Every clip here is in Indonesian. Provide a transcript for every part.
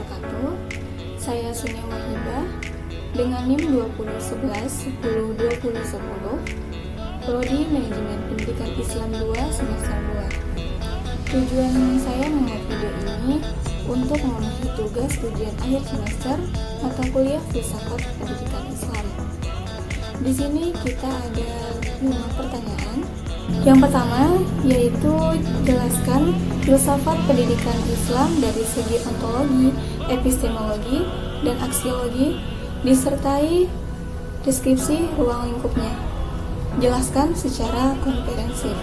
wabarakatuh. Saya Sunia Wahida dengan NIM 2011 10 2010, Prodi Manajemen Pendidikan Islam 2 semester 2. Tujuan saya membuat video ini untuk memenuhi tugas ujian akhir semester mata kuliah Filsafat Pendidikan Islam. Di sini kita ada 5 pertanyaan. Yang pertama yaitu jelaskan filsafat pendidikan Islam dari segi ontologi, epistemologi, dan aksiologi, disertai deskripsi ruang lingkupnya. Jelaskan secara komprehensif.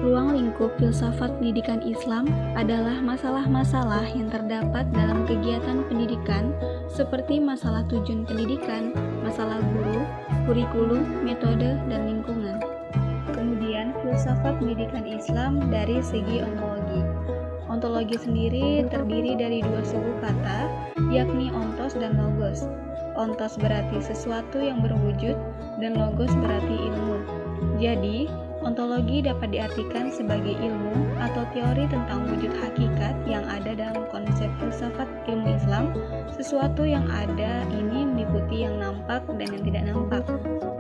Ruang lingkup filsafat pendidikan Islam adalah masalah-masalah yang terdapat dalam kegiatan pendidikan seperti masalah tujuan pendidikan, masalah guru, kurikulum, metode, dan lingkungan. Kemudian, filsafat pendidikan Islam dari segi ontologi. Ontologi sendiri terdiri dari 2 suku kata, yakni ontos dan logos. Ontos berarti sesuatu yang berwujud, dan logos berarti ilmu. Jadi, ontologi dapat diartikan sebagai ilmu atau teori tentang wujud hakikat yang ada dalam konsep filsafat ilmu Islam. Sesuatu yang ada ini meliputi yang nampak dan yang tidak nampak.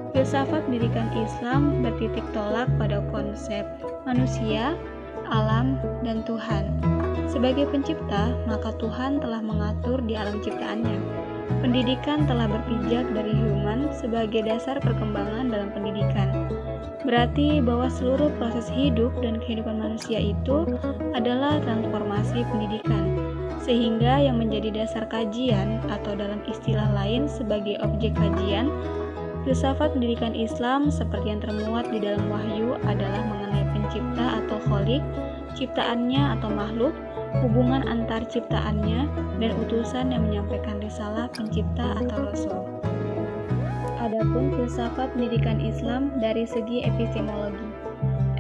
Filsafat pendidikan Islam bertitik tolak pada konsep manusia, alam, dan Tuhan. Sebagai pencipta, maka Tuhan telah mengatur di alam ciptaannya. Pendidikan telah berpijak dari human sebagai dasar perkembangan dalam pendidikan. Berarti bahwa seluruh proses hidup dan kehidupan manusia itu adalah transformasi pendidikan, sehingga yang menjadi dasar kajian atau dalam istilah lain sebagai objek kajian, filsafat pendidikan Islam seperti yang termuat di dalam wahyu adalah mengenai pencipta atau kholik, ciptaannya atau makhluk, hubungan antar ciptaannya, dan utusan yang menyampaikan risalah pencipta atau rasul. Adapun filsafat pendidikan Islam dari segi epistemologi.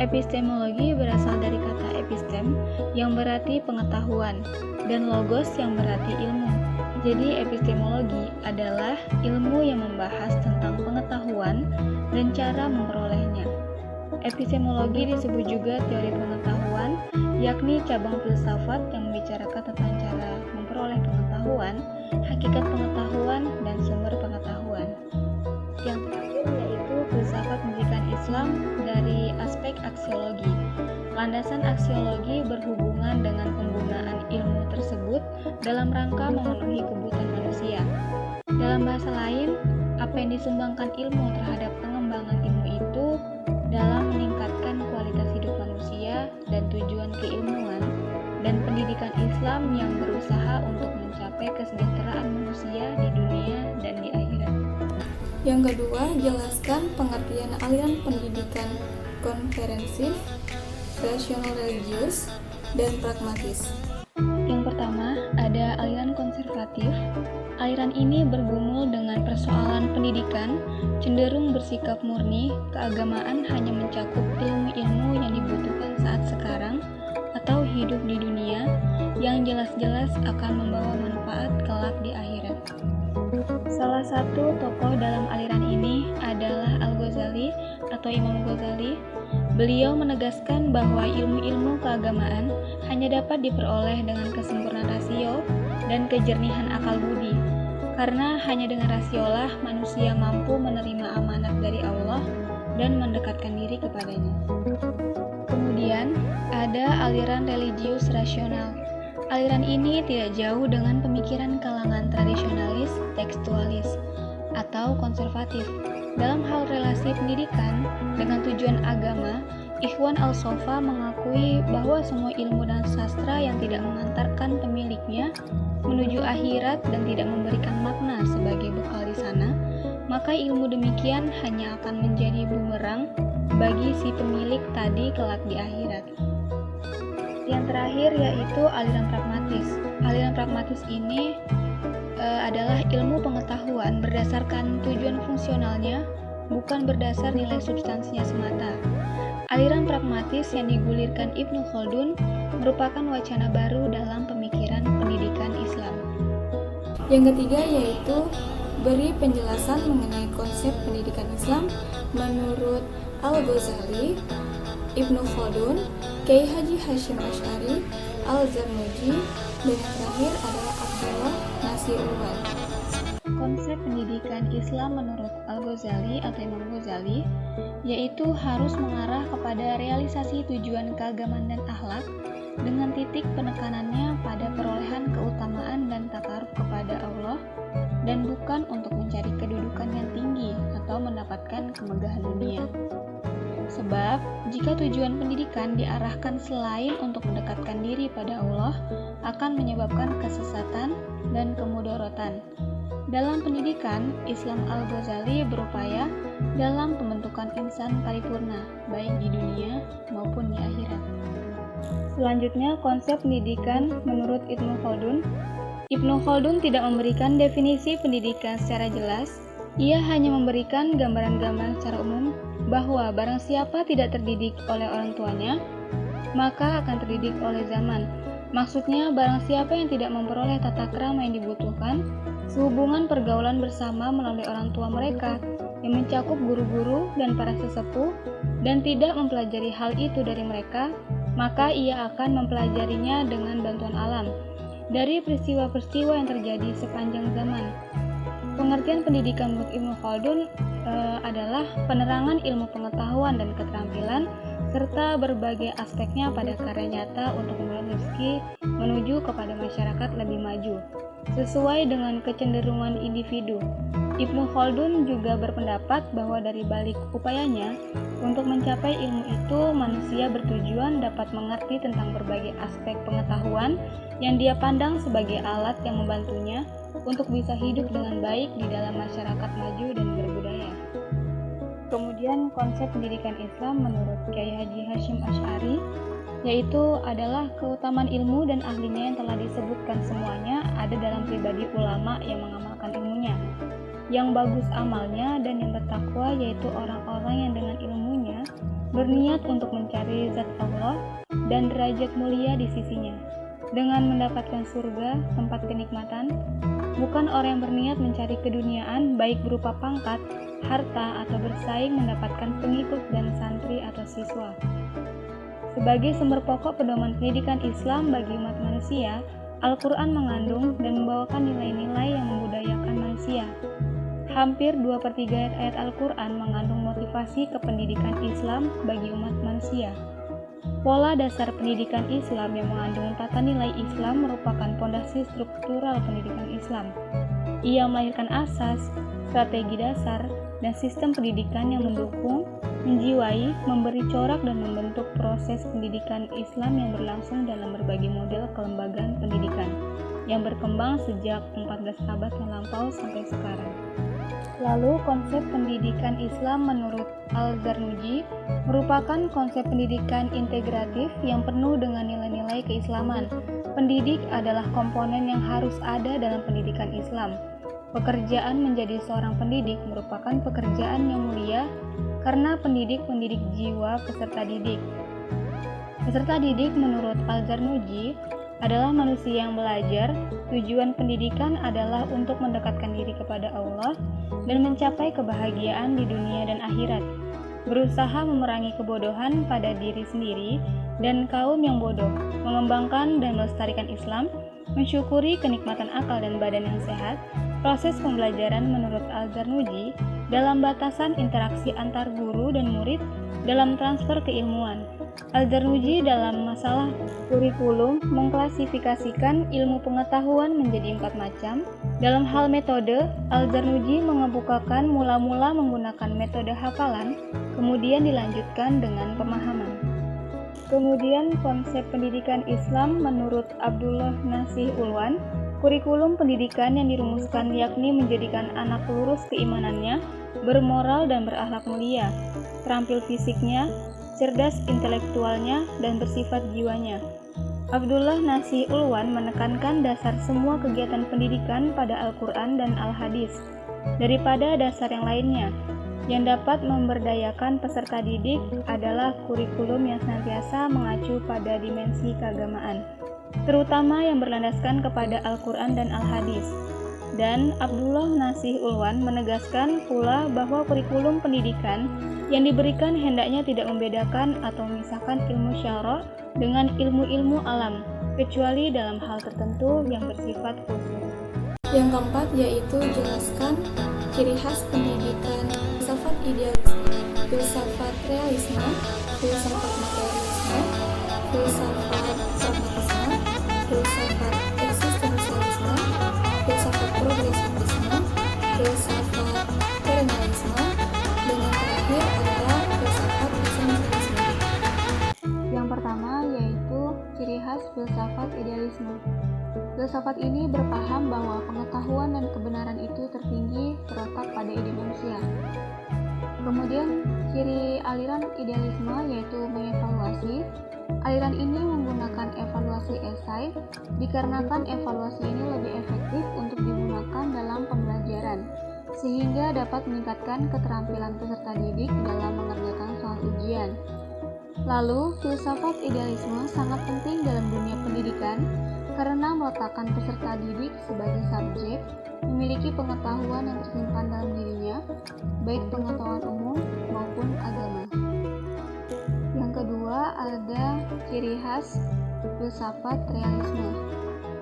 Epistemologi berasal dari kata epistem yang berarti pengetahuan dan logos yang berarti ilmu. Jadi epistemologi adalah ilmu yang membahas tentang pengetahuan dan cara memperolehnya. Epistemologi disebut juga teori pengetahuan, yakni cabang filsafat yang membicarakan tentang cara memperoleh pengetahuan, hakikat pengetahuan, dan sumber pengetahuan. Yang terakhir yaitu filsafat pendidikan Islam dari aspek aksiologi. Landasan aksiologi berhubungan dengan penggunaan ilmu tersebut dalam rangka memenuhi kebutuhan manusia. Dalam bahasa lain, apa yang disumbangkan ilmu terhadap pengembangan ilmu itu dalam meningkatkan kualitas hidup manusia dan tujuan keilmuan, dan pendidikan Islam yang berusaha untuk mencapai kesejahteraan manusia di dunia dan di akhirat. Yang kedua, jelaskan pengertian aliran pendidikan konferensif, rasional religius, dan pragmatis. Yang pertama, ada aliran konservatif. Aliran ini bergumul dengan persoalan pendidikan, cenderung bersikap murni, keagamaan hanya mencakup ilmu-ilmu yang dibutuhkan saat sekarang atau hidup di dunia yang jelas-jelas akan membawa manfaat kelak di akhirat. Salah satu tokoh dalam aliran ini adalah Al-Ghazali atau Imam Ghazali. Beliau menegaskan bahwa ilmu-ilmu keagamaan hanya dapat diperoleh dengan kesempurnaan rasio dan kejernihan akal budi, karena hanya dengan rasiolah manusia mampu menerima amanat dari Allah dan mendekatkan diri kepadanya. Kemudian, ada aliran religius rasional. Aliran ini tidak jauh dengan pemikiran kalangan tradisionalis, tekstualis, atau konservatif. Dalam hal relasi pendidikan dengan tujuan agama, Ikhwan al-Sofa mengakui bahwa semua ilmu dan sastra yang tidak mengantarkan pemiliknya menuju akhirat dan tidak memberikan makna sebagai bekal di sana, maka ilmu demikian hanya akan menjadi bumerang bagi si pemilik tadi kelak di akhirat. Yang terakhir yaitu aliran pragmatis. Aliran pragmatis ini adalah ilmu pengetahuan berdasarkan tujuan fungsionalnya, bukan berdasar nilai substansinya semata. Aliran pragmatis yang digulirkan Ibnu Khaldun merupakan wacana baru dalam pemikiran pendidikan Islam. Yang ketiga yaitu beri penjelasan mengenai konsep pendidikan Islam menurut Al-Ghazali, Ibnu Khaldun, Kiai Haji Hashim Asy'ari, Al-Zarnuji, dan yang terakhir adalah Abdullah Nasir Ulwan. Konsep pendidikan Islam menurut Al-Ghazali atau Imam Ghazali yaitu harus mengarah kepada realisasi tujuan keagamaan dan akhlak dengan titik penekanannya pada perolehan keutamaan dan takaruf kepada Allah dan bukan untuk mencari kedudukan yang tinggi atau mendapatkan kemegahan dunia. Sebab, jika tujuan pendidikan diarahkan selain untuk mendekatkan diri pada Allah, akan menyebabkan kesesatan dan kemudorotan. Dalam pendidikan, Islam Al-Ghazali berupaya dalam pembentukan insan paripurna, baik di dunia maupun di akhirat. Selanjutnya, konsep pendidikan menurut Ibnu Khaldun. Ibnu Khaldun tidak memberikan definisi pendidikan secara jelas, ia hanya memberikan gambaran-gambaran secara umum bahwa barang siapa tidak terdidik oleh orang tuanya, maka akan terdidik oleh zaman. Maksudnya, barang siapa yang tidak memperoleh tata krama yang dibutuhkan, sehubungan pergaulan bersama melalui orang tua mereka, yang mencakup guru-guru dan para sesepuh, dan tidak mempelajari hal itu dari mereka, maka ia akan mempelajarinya dengan bantuan alam, dari peristiwa-peristiwa yang terjadi sepanjang zaman. Pengertian pendidikan menurut Ibnu Khaldun adalah penerangan ilmu pengetahuan dan keterampilan serta berbagai aspeknya pada karya nyata untuk memulai rezeki menuju kepada masyarakat lebih maju sesuai dengan kecenderungan individu. Ibnu Khaldun juga berpendapat bahwa dari balik upayanya untuk mencapai ilmu itu, manusia bertujuan dapat mengerti tentang berbagai aspek pengetahuan yang dia pandang sebagai alat yang membantunya untuk bisa hidup dengan baik di dalam masyarakat maju dan berbudaya. Kemudian konsep pendidikan Islam menurut Kiai Haji Hasyim Asy'ari yaitu adalah keutamaan ilmu dan ahlinya yang telah disebutkan semuanya ada dalam pribadi ulama yang mengamalkan ilmunya, yang bagus amalnya dan yang bertakwa, yaitu orang-orang yang dengan ilmunya berniat untuk mencari zat Allah dan derajat mulia di sisinya dengan mendapatkan surga, tempat kenikmatan, bukan orang yang berniat mencari keduniaan baik berupa pangkat, harta, atau bersaing mendapatkan pengikut dan santri atau siswa. Sebagai sumber pokok pedoman pendidikan Islam bagi umat manusia, Al-Quran mengandung dan membawakan nilai-nilai yang membudayakan manusia. Hampir 2/3 ayat Al-Quran mengandung motivasi kependidikan Islam bagi umat manusia. Pola dasar pendidikan Islam yang mengandung tata nilai Islam merupakan pondasi struktural pendidikan Islam. Ia melahirkan asas, strategi dasar, dan sistem pendidikan yang mendukung, menjiwai, memberi corak, dan membentuk proses pendidikan Islam yang berlangsung dalam berbagai model kelembagaan pendidikan yang berkembang sejak 14 abad yang lampau sampai sekarang. Lalu, konsep pendidikan Islam menurut Al-Zarnuji merupakan konsep pendidikan integratif yang penuh dengan nilai-nilai keislaman. Pendidik adalah komponen yang harus ada dalam pendidikan Islam. Pekerjaan menjadi seorang pendidik merupakan pekerjaan yang mulia karena pendidik mendidik jiwa peserta didik. Peserta didik menurut Al-Zarnuji adalah manusia yang belajar. Tujuan pendidikan adalah untuk mendekatkan diri kepada Allah dan mencapai kebahagiaan di dunia dan akhirat. Berusaha memerangi kebodohan pada diri sendiri dan kaum yang bodoh, mengembangkan dan melestarikan Islam, mensyukuri kenikmatan akal dan badan yang sehat. Proses pembelajaran menurut Al-Zarnuji dalam batasan interaksi antar guru dan murid dalam transfer keilmuan. Al-Zarnuji dalam masalah kurikulum mengklasifikasikan ilmu pengetahuan menjadi 4 macam. Dalam hal metode, Al-Zarnuji mengemukakan mula-mula menggunakan metode hafalan, kemudian dilanjutkan dengan pemahaman. Kemudian konsep pendidikan Islam menurut Abdullah Nasir Ulwan. Kurikulum pendidikan yang dirumuskan yakni menjadikan anak lurus keimanannya, bermoral dan berakhlak mulia, terampil fisiknya, cerdas intelektualnya, dan bersifat jiwanya. Abdullah Nasir Ulwan menekankan dasar semua kegiatan pendidikan pada Al-Quran dan Al-Hadis daripada dasar yang lainnya. Yang dapat memberdayakan peserta didik adalah kurikulum yang senantiasa mengacu pada dimensi keagamaan, terutama yang berlandaskan kepada Al-Quran dan Al-Hadis. Dan Abdullah Nasir Ulwan menegaskan pula bahwa kurikulum pendidikan yang diberikan hendaknya tidak membedakan atau memisahkan ilmu syara' dengan ilmu-ilmu alam, kecuali dalam hal tertentu yang bersifat khusus. Yang keempat yaitu jelaskan ciri khas pendidikan filsafat idealisme, filsafat realisme, filsafat materialisme, filsafat pragmatisme, filsafat eksistensialisme, filsafat progresivisme, filsafat perennialisme, dan yang terakhir adalah filsafat esensialisme. Yang pertama yaitu ciri khas filsafat idealisme. Filsafat ini berpaham bahwa pengetahuan dan kebenaran itu tertinggi terletak pada ide manusia. Kemudian, ciri aliran idealisme yaitu mengevaluasi. Aliran ini menggunakan evaluasi esai, dikarenakan evaluasi ini lebih efektif untuk digunakan dalam pembelajaran, sehingga dapat meningkatkan keterampilan peserta didik dalam mengerjakan soal ujian. Lalu, filsafat idealisme sangat penting dalam dunia pendidikan karena meletakkan peserta didik sebagai subjek, memiliki pengetahuan yang tersimpan dalam dirinya, baik pengetahuan umum maupun agama. Yang kedua ada ciri khas filsafat realisme.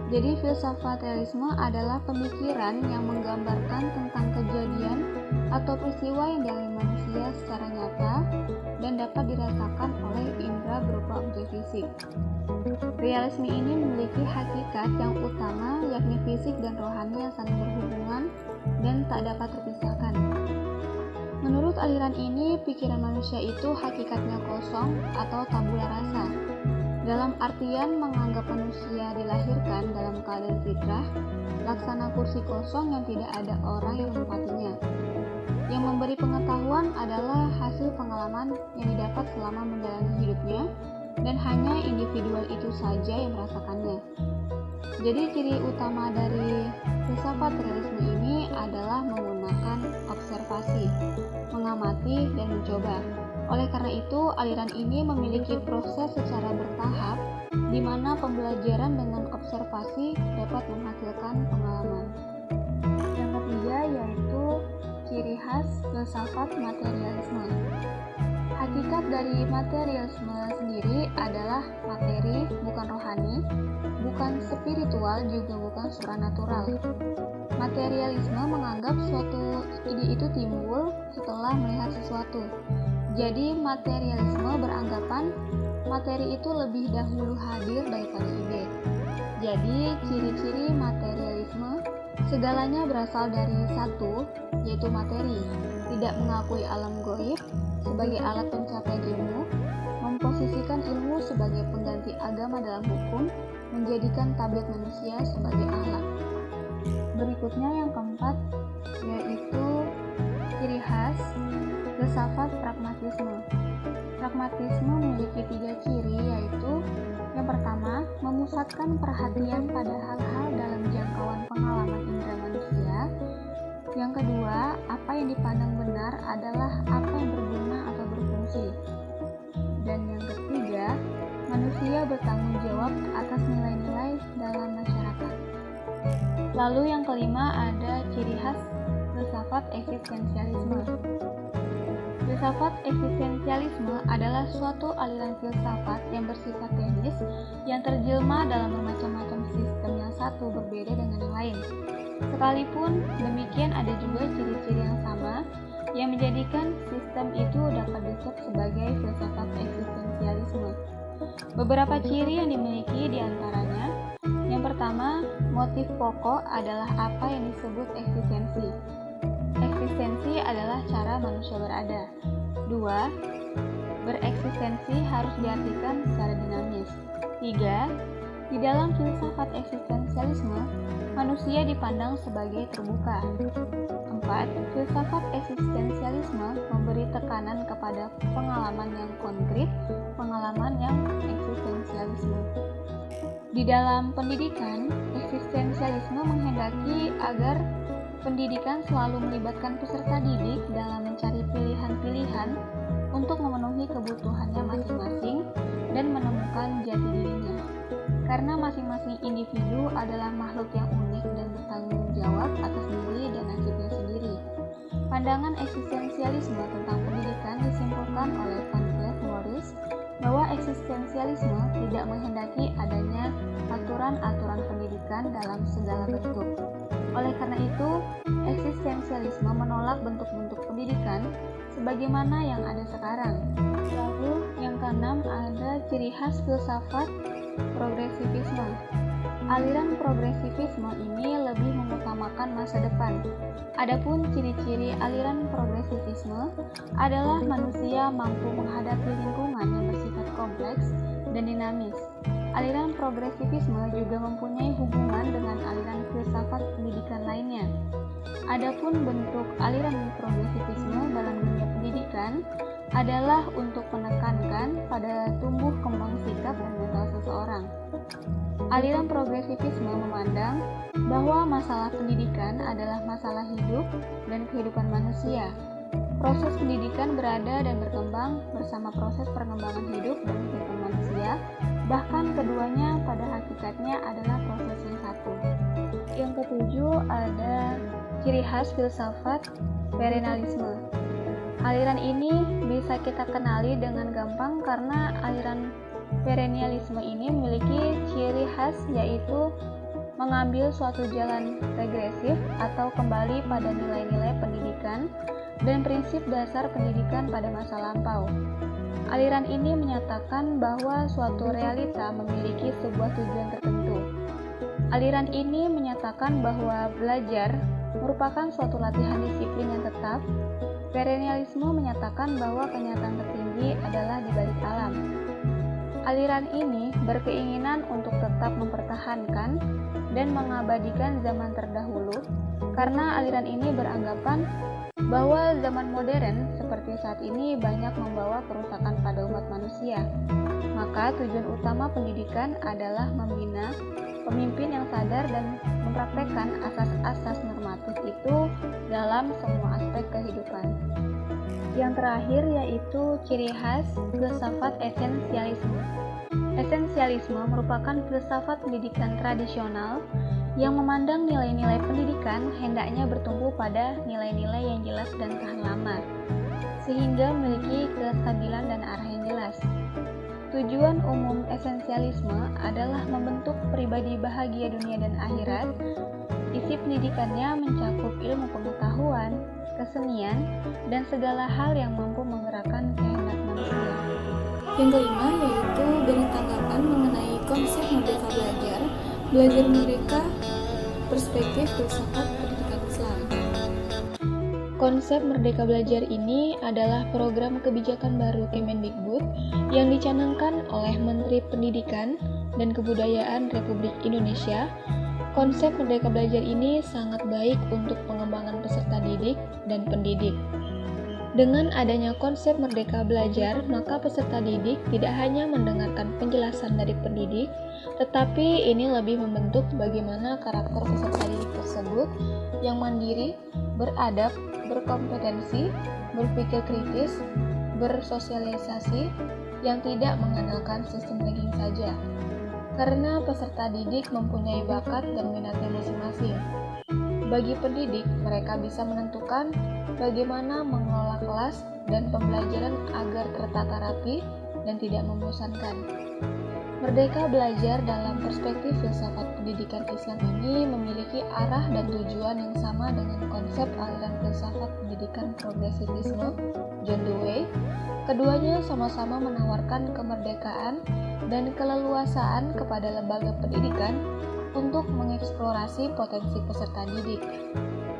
Jadi filsafat realisme adalah pemikiran yang menggambarkan tentang kejadian atau peristiwa yang dialami manusia secara nyata dan dapat dirasakan oleh indera berupa objek fisik. Realisme ini memiliki hakikat yang utama yakni fisik dan rohani yang saling berhubungan dan tak dapat terpisahkan. Menurut aliran ini, pikiran manusia itu hakikatnya kosong atau tabula rasa. Dalam artian menganggap manusia dilahirkan dalam keadaan fitrah, laksana kursi kosong yang tidak ada orang yang menempatinya. Yang memberi pengetahuan adalah hasil pengalaman yang didapat selama menjalani hidupnya, dan hanya individual itu saja yang merasakannya. Jadi ciri utama dari filsafat realisme ini adalah menggunakan observasi, mengamati, dan mencoba. Oleh karena itu, aliran ini memiliki proses secara bertahap, di mana pembelajaran dengan observasi dapat menghasilkan pengalaman. Yang ketiga yaitu ciri khas filsafat materialisme. Hakikat dari materialisme sendiri adalah materi, bukan rohani, bukan spiritual, juga bukan supranatural. Materialisme menganggap suatu ide itu timbul setelah melihat sesuatu. Jadi materialisme beranggapan materi itu lebih dahulu hadir daripada ide. Jadi ciri-ciri materialisme, segalanya berasal dari satu, yaitu materi, tidak mengakui alam gaib sebagai alat pencapaian ilmu, memposisikan ilmu sebagai pengganti agama dalam hukum, menjadikan tabiat manusia sebagai alat. Berikutnya yang keempat yaitu ciri khas filsafat pragmatisme. Pragmatisme memiliki 3 ciri yaitu yang pertama, memusatkan perhatian pada hal-hal dalam jangkauan pengalaman indera manusia. Yang kedua, apa yang dipandang benar adalah apa yang berguna atau berfungsi. Dan yang ketiga, manusia bertanggung jawab atas nilai-nilai dalam masyarakat. Lalu yang kelima ada ciri khas filsafat eksistensialisme. Filsafat eksistensialisme adalah suatu aliran filsafat yang bersifat teknis yang terjelma dalam bermacam-macam sistem yang satu berbeda dengan yang lain. Sekalipun demikian, ada juga ciri-ciri yang sama yang menjadikan sistem itu dapat disebut sebagai filsafat eksistensialisme. Beberapa ciri yang dimiliki diantaranya, yang pertama, motif pokok adalah apa yang disebut eksistensi. Eksistensi adalah cara manusia berada. 2. Bereksistensi harus diartikan secara dinamis. 3. Di dalam filsafat eksistensialisme, manusia dipandang sebagai terbuka. 4. Filsafat eksistensialisme memberi tekanan kepada pengalaman yang konkret, pengalaman yang eksistensialisme. Di dalam pendidikan, eksistensialisme menghendaki agar pendidikan selalu melibatkan peserta didik dalam mencari pilihan-pilihan untuk memenuhi kebutuhannya masing-masing dan menemukan jati dirinya. Karena masing-masing individu adalah makhluk yang unik dan bertanggung jawab atas diri dan nasibnya sendiri. Pandangan eksistensialisme tentang pendidikan disimpulkan oleh Van Cleef Morris bahwa eksistensialisme eksistensialisme tidak menghendaki adanya aturan-aturan pendidikan dalam segala bentuk. Oleh karena itu, eksistensialisme menolak bentuk-bentuk pendidikan sebagaimana yang ada sekarang. Lalu, yang keenam ada ciri khas filsafat progresivisme. Aliran progresivisme ini lebih mengutamakan masa depan. Adapun ciri-ciri aliran progresivisme adalah manusia mampu menghadapi lingkungan yang bersifat kompleks dan dinamis. Aliran progresivisme juga mempunyai hubungan dengan aliran filsafat pendidikan lainnya. Adapun bentuk aliran progresivisme dalam dunia pendidikan adalah untuk menekankan pada tumbuh kembang sikap dan mental seseorang. Aliran progresivisme memandang bahwa masalah pendidikan adalah masalah hidup dan kehidupan manusia. Proses pendidikan berada dan berkembang bersama proses perkembangan hidup dan kehidupan manusia, bahkan keduanya pada hakikatnya adalah proses yang satu. Yang ketujuh ada ciri khas filsafat perennialisme. Aliran ini bisa kita kenali dengan gampang karena aliran perennialisme ini memiliki ciri khas yaitu mengambil suatu jalan regresif atau kembali pada nilai-nilai pendidikan dan prinsip dasar pendidikan pada masa lampau. Aliran ini menyatakan bahwa suatu realita memiliki sebuah tujuan tertentu. Aliran ini menyatakan bahwa belajar merupakan suatu latihan disiplin yang tetap. Perennialisme menyatakan bahwa kenyataan tertinggi adalah di balik alam. Aliran ini berkeinginan untuk tetap mempertahankan dan mengabadikan zaman terdahulu karena aliran ini beranggapan bahwa zaman modern seperti saat ini banyak membawa kerusakan pada umat manusia. Maka tujuan utama pendidikan adalah membina pemimpin yang sadar dan mempraktekkan asas-asas normatif itu dalam semua aspek kehidupan. Yang terakhir yaitu ciri khas filsafat esensialisme. Esensialisme merupakan filsafat pendidikan tradisional yang memandang nilai-nilai pendidikan hendaknya bertumbuh pada nilai-nilai yang jelas dan tahan lama, sehingga memiliki kestabilan dan arah yang jelas. Tujuan umum esensialisme adalah membentuk pribadi bahagia dunia dan akhirat. Isi pendidikannya mencakup ilmu pengetahuan, kesenian, dan segala hal yang mampu menggerakkan kehendak manusia. Yang kelima yaitu beri tanggapan mengenai konsep merdeka belajar, belajar merdeka, perspektif filsafat pendidikan Islam. Konsep Merdeka Belajar ini adalah program kebijakan baru Kemendikbud yang dicanangkan oleh Menteri Pendidikan dan Kebudayaan Republik Indonesia. Konsep Merdeka Belajar ini sangat baik untuk pengembangan peserta didik dan pendidik. Dengan adanya konsep Merdeka Belajar, maka peserta didik tidak hanya mendengarkan penjelasan dari pendidik, tetapi ini lebih membentuk bagaimana karakter peserta didik tersebut yang mandiri, beradab, berkompetensi, berpikir kritis, bersosialisasi, yang tidak mengandalkan sistem ranking saja. Karena peserta didik mempunyai bakat dan minatnya masing-masing. Bagi pendidik, mereka bisa menentukan bagaimana mengelola kelas dan pembelajaran agar tertata rapi dan tidak membosankan. Merdeka Belajar dalam perspektif filsafat pendidikan Islam ini memiliki arah dan tujuan yang sama dengan konsep aliran filsafat pendidikan progresivisme John Dewey. Keduanya sama-sama menawarkan kemerdekaan dan keleluasaan kepada lembaga pendidikan untuk mengeksplorasi potensi peserta didik.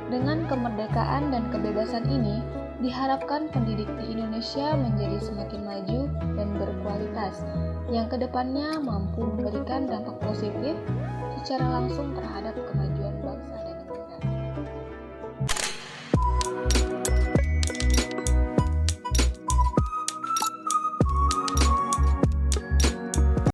Dengan kemerdekaan dan kebebasan ini, diharapkan pendidik di Indonesia menjadi semakin maju dan berkualitas, yang kedepannya mampu memberikan dampak positif secara langsung terhadap kemajuan bangsa.